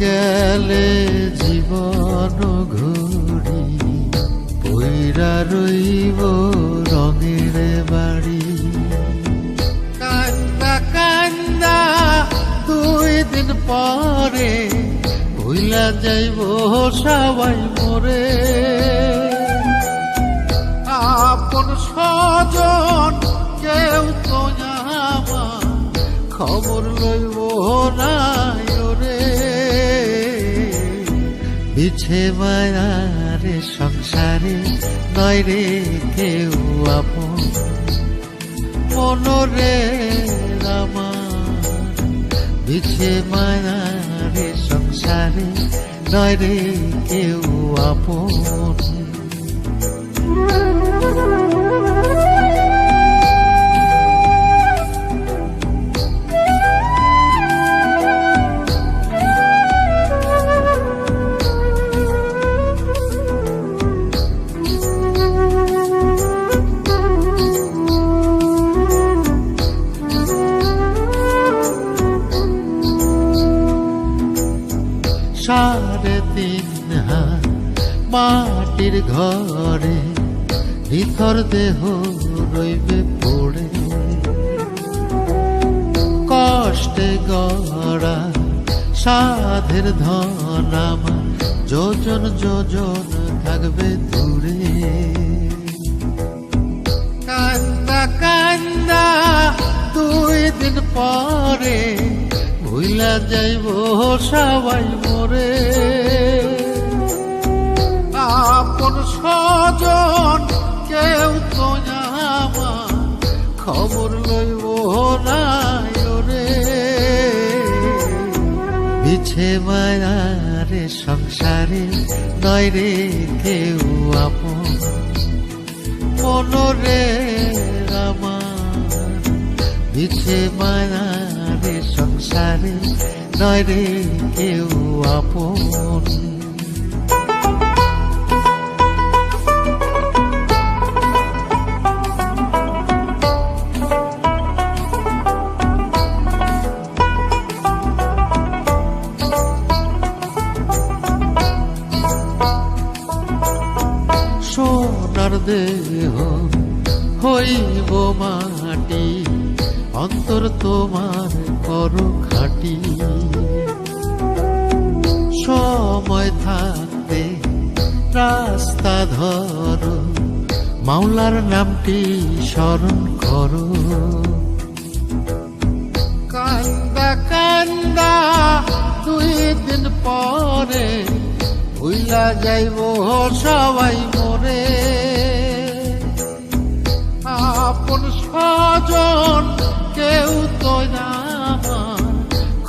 গেলে জীবন ঘুরি বইরা রইব রঙের বাড়ি। কান্দা কান্দা 2 দিন পরে ভুইলা যাইব সবাই মোরে। আপন স্বজন কেউ তো আমার খবর লইব না রে। বিছে মায়ারে সংসারে নয় রে কেউ আপন মনরে আমার। বিছে মায়ারে সংসারে নয় রে কেউ আপন। সাড়ে 3 হাত মাটির ঘরে ভিতর দেহ রইবে পড়ে। কষ্টে গড়া সাধের ধন আমার যোজন যোজন থাকবে দূরে। কান্দা কান্দা 2 দিন পরে ভুইলা যাইব সবাই মোরে। আপন স্বজন কেউ তো আমার খবর লইব না রে। বিছে মায়ারে সংসারে নয় রে কেউ আপন মনরে আমার। বিছে মায়ারে সংসারে নয় রে কেউ আপন। সোনার দেহ হইব মাটি অন্তর তোমার করো খাটি। সময় থাকতে রাস্তা ধরো মাওলার নামটি স্মরণ করো। কান্দা কান্দা 2 দিন পরে ভুইলা যাইব সবাই মোরে। আপন স্বজন কেউ তো আমার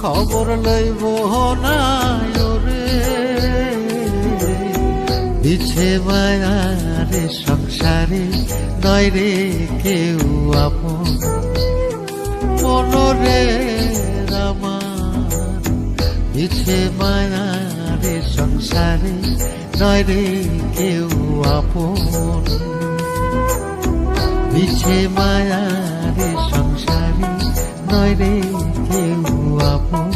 খবর লইব না রে। বিছে মায়ারে সংসারে নয় রে কেউ আপন মনরে আমার। বিছে মায়ারে সংসারে নয় রে কেউ আপন। বিছে মায়ারে সংসারে নয় রে কেউ আপন।